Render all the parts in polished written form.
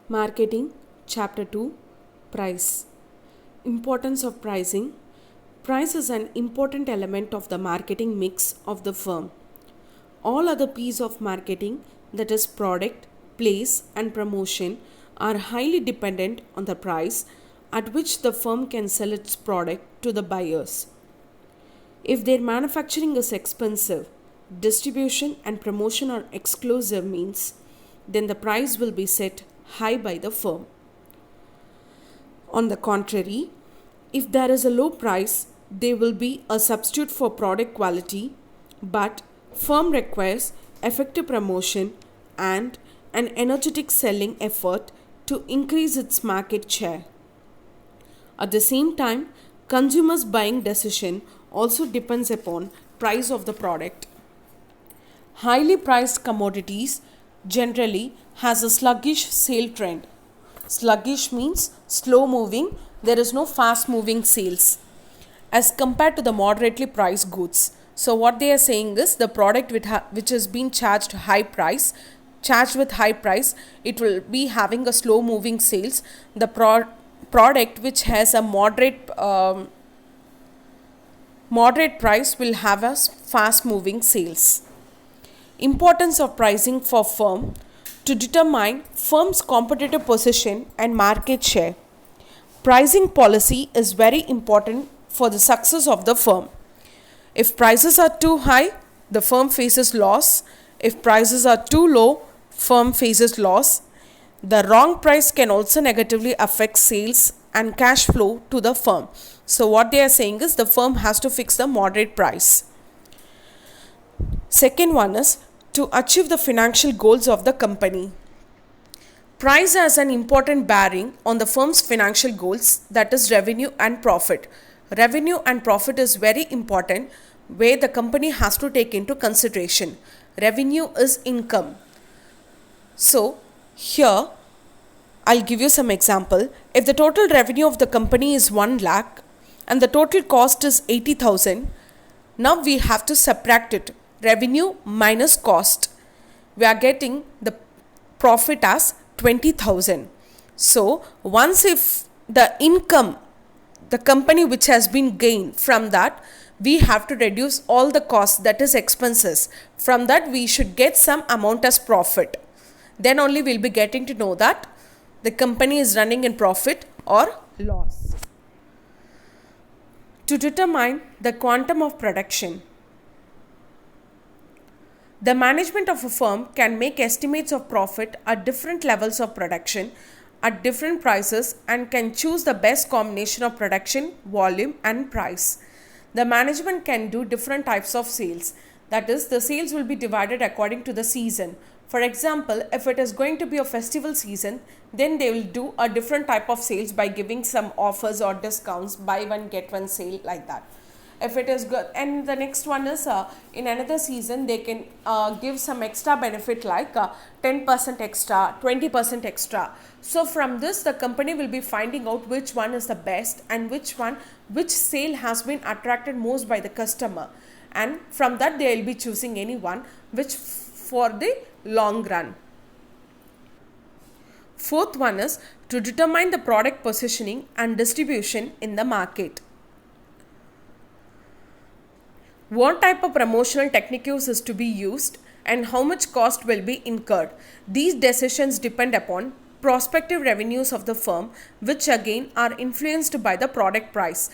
Marketing, Chapter 2, Price. Importance of pricing. Price is an important element of the marketing mix of the firm. All other pieces of marketing, that is product, place, and promotion, are highly dependent on the price at which the firm can sell its product to the buyers. If their manufacturing is expensive, distribution and promotion are exclusive means, then the price will be set high by the firm. On the contrary, if there is a low price, there will be a substitute for product quality, but firm requires effective promotion and an energetic selling effort to increase its market share. At the same time, consumers' buying decision also depends upon price of the product. Highly priced commodities generally has a sluggish sale trend. Sluggish means slow moving, there is no fast moving sales as compared to the moderately priced goods. So what they are saying is the product which has been charged with high price, it will be having a slow moving sales. The product which has a moderate price will have a fast moving sales. Importance of pricing for firm to determine firm's competitive position and market share. Pricing policy is very important for the success of the firm. If prices are too high, the firm faces loss. If prices are too low, firm faces loss. The wrong price can also negatively affect sales and cash flow to the firm. So what they are saying is the firm has to fix the moderate price. Second one is to achieve the financial goals of the company. Price has an important bearing on the firm's financial goals, that is revenue and profit. Revenue and profit is very important where the company has to take into consideration. Revenue is income. So here I'll give you some example. If the total revenue of the company is 1 lakh and the total cost is 80,000, now we have to subtract it. Revenue minus cost. We are getting the profit as 20,000. So once if the income, the company which has been gained from that, we have to reduce all the costs, that is expenses. From that we should get some amount as profit. Then only we'll be getting to know that the company is running in profit or loss. To determine the quantum of production. The management of a firm can make estimates of profit at different levels of production at different prices and can choose the best combination of production, volume and price. The management can do different types of sales. That is, the sales will be divided according to the season. For example, if it is going to be a festival season, then they will do a different type of sales by giving some offers or discounts, buy one get one sale, like that. If it is good, and the next one is in another season they can give some extra benefit like 10% extra, 20% extra. So from this the company will be finding out which one is the best and which sale has been attracted most by the customer, and from that they will be choosing any one which for the long run. Fourth one is to determine the product positioning and distribution in the market. What type of promotional techniques is to be used and how much cost will be incurred. These decisions depend upon prospective revenues of the firm, which again are influenced by the product price.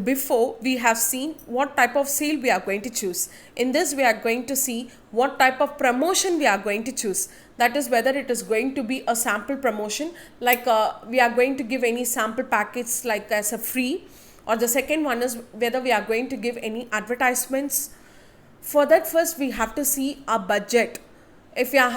Before we have seen what type of sale we are going to choose. In this we are going to see what type of promotion we are going to choose. That is whether it is going to be a sample promotion, like we are going to give any sample packets like as a free, or the second one is whether we are going to give any advertisements. For that first we have to see a budget. If you are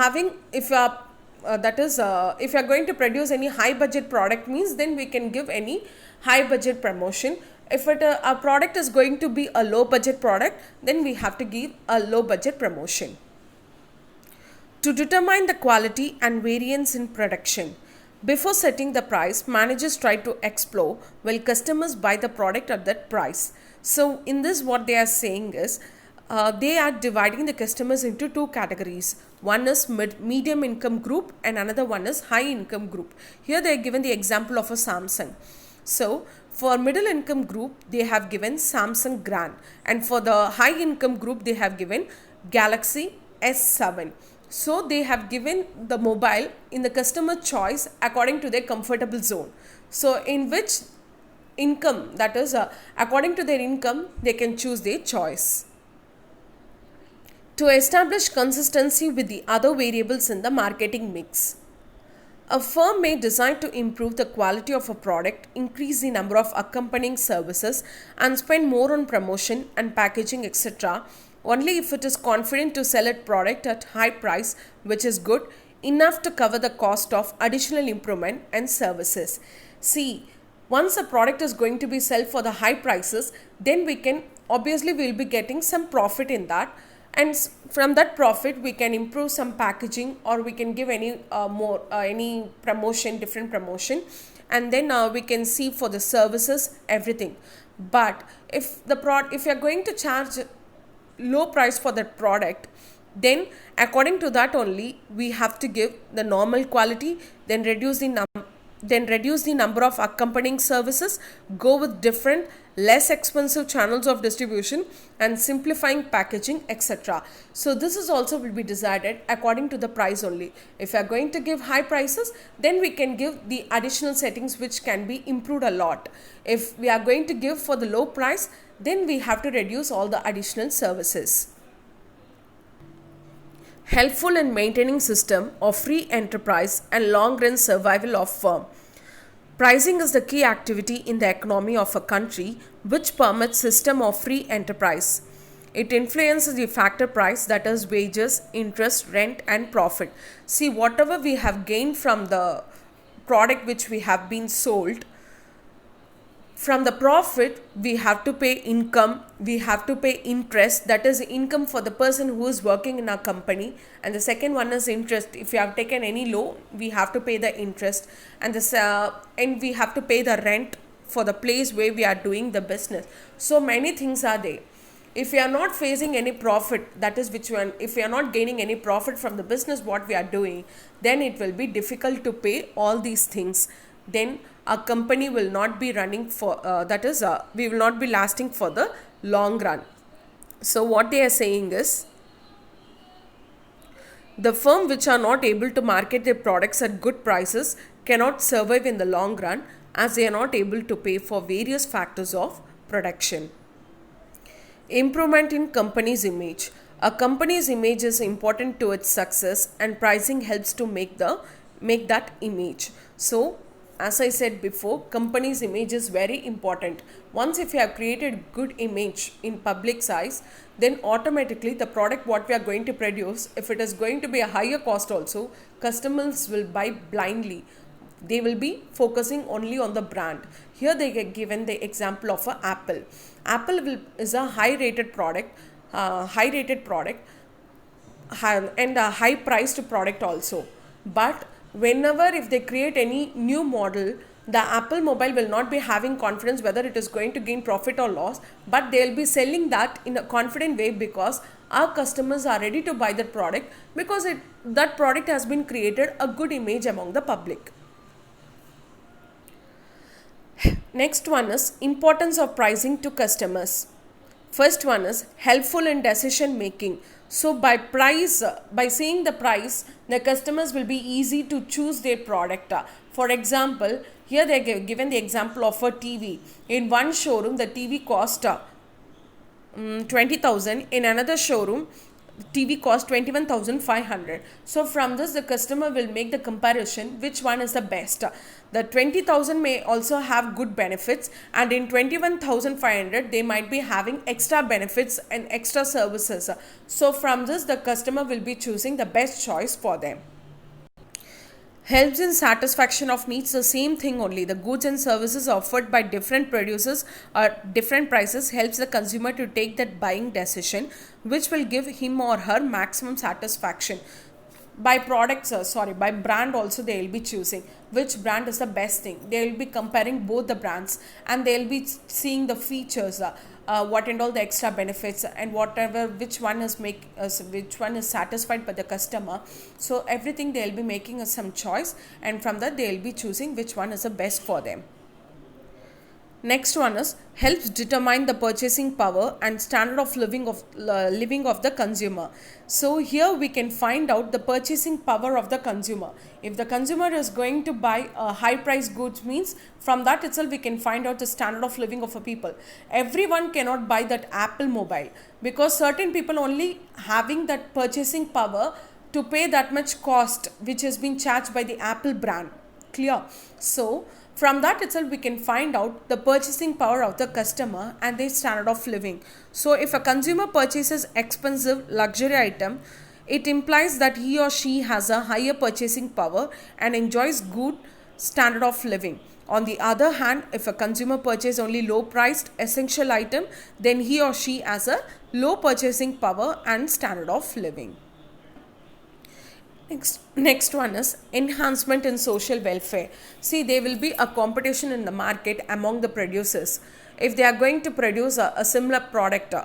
going to produce any high budget product means, then we can give any high budget promotion. If a product is going to be a low budget product, then we have to give a low budget promotion. To determine the quality and variance in production. Before setting the price, managers try to explore will customers buy the product at that price. So in this what they are saying is they are dividing the customers into two categories. One is medium income group and another one is high income group. Here they are given the example of a Samsung. So for middle income group they have given Samsung Grand, and for the high income group they have given Galaxy S7. So they have given the mobile in the customer choice according to their comfortable zone. So in which income, that is according to their income, they can choose their choice. To establish consistency with the other variables in the marketing mix, a firm may decide to improve the quality of a product, increase the number of accompanying services, and spend more on promotion and packaging, etc., only if it is confident to sell its product at high price, which is good enough to cover the cost of additional improvement and services. See, once a product is going to be sold for the high prices, then we can obviously we will be getting some profit in that, and from that profit we can improve some packaging, or we can give any more any promotion, different promotion, and then we can see for the services everything. But if if you are going to charge low price for that product, then according to that only we have to give the normal quality, then reduce the number of accompanying services, go with different less expensive channels of distribution, and simplifying packaging, etc. So this is also will be decided according to the price only. If you are going to give high prices, then we can give the additional settings which can be improved a lot. If we are going to give for the low price, then we have to reduce all the additional services. Helpful in maintaining system of free enterprise and long run survival of firm. Pricing is the key activity in the economy of a country which permits system of free enterprise. It influences the factor price, that is wages, interest, rent and profit. See, whatever we have gained from the product which we have been sold, from the profit we have to pay income, we have to pay interest, that is income for the person who is working in our company, and the second one is interest. If you have taken any loan, we have to pay the interest, and and we have to pay the rent for the place where we are doing the business. So many things are there. If we are not facing any profit, that is which one, if we are not gaining any profit from the business what we are doing, then it will be difficult to pay all these things. Then our company will not be running for we will not be lasting for the long run. So what they are saying is, the firm which are not able to market their products at good prices cannot survive in the long run, as they are not able to pay for various factors of production. Improvement in company's image. A company's image is important to its success, and pricing helps to make that image. So as I said before, company's image is very important. Once if you have created good image in public's eyes, then automatically the product what we are going to produce, if it is going to be a higher cost also, customers will buy blindly. They will be focusing only on the brand. Here they get given the example of Apple. Is a high rated product and a high priced product also. But whenever if they create any new model, the Apple mobile will not be having confidence whether it is going to gain profit or loss, but they will be selling that in a confident way, because our customers are ready to buy that product, because that product has been created a good image among the public. Next one is importance of pricing to customers. First one is helpful in decision making. So by seeing the price, the customers will be easy to choose their product. For example, here they are given the example of a TV. In one showroom, the TV cost 20,000. In another showroom, TV cost 21,500. So from this, the customer will make the comparison which one is the best. The 20,000 may also have good benefits, and in 21,500 they might be having extra benefits and extra services. So from this, the customer will be choosing the best choice for them. Helps in satisfaction of needs, the same thing only. The goods and services offered by different producers or different prices helps the consumer to take that buying decision, which will give him or her maximum satisfaction. by products, by brand also they will be choosing which brand is the best thing. They will be comparing both the brands, and they will be seeing the features, what and all the extra benefits, and whatever, which one is which one is satisfied by the customer. So everything they will be making some choice, and from that they will be choosing which one is the best for them. Next one is helps determine the purchasing power and standard of living of the consumer. So here we can find out the purchasing power of the consumer. If the consumer is going to buy high price goods, means from that itself we can find out the standard of living of a people. Everyone cannot buy that Apple mobile, because certain people only having that purchasing power to pay that much cost which has been charged by the Apple brand. Clear? So from that itself we can find out the purchasing power of the customer and their standard of living. So if a consumer purchases expensive luxury item, it implies that he or she has a higher purchasing power and enjoys good standard of living. On the other hand, if a consumer purchases only low priced essential item, then he or she has a low purchasing power and standard of living. Next one is enhancement in social welfare. See, there will be a competition in the market among the producers. If they are going to produce a similar product,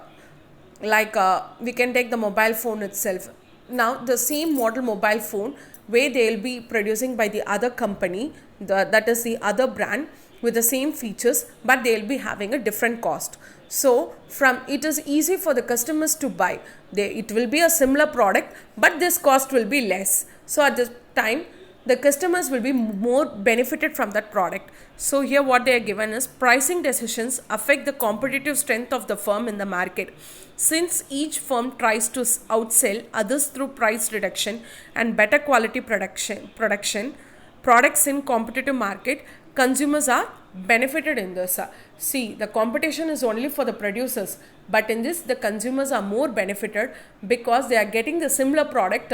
we can take the mobile phone itself. Now, the same model mobile phone where they will be producing by the other company, that is the other brand, with the same features, but they will be having a different cost. So from it is easy for the customers to buy. It will be a similar product, but this cost will be less. So at this time, the customers will be more benefited from that product. So here what they are given is pricing decisions affect the competitive strength of the firm in the market. Since each firm tries to outsell others through price reduction and better quality products in competitive market, consumers are benefited in this. See, the competition is only for the producers, but in this the consumers are more benefited because they are getting the similar product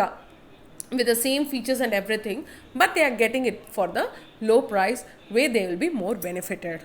with the same features and everything, but they are getting it for the low price where they will be more benefited.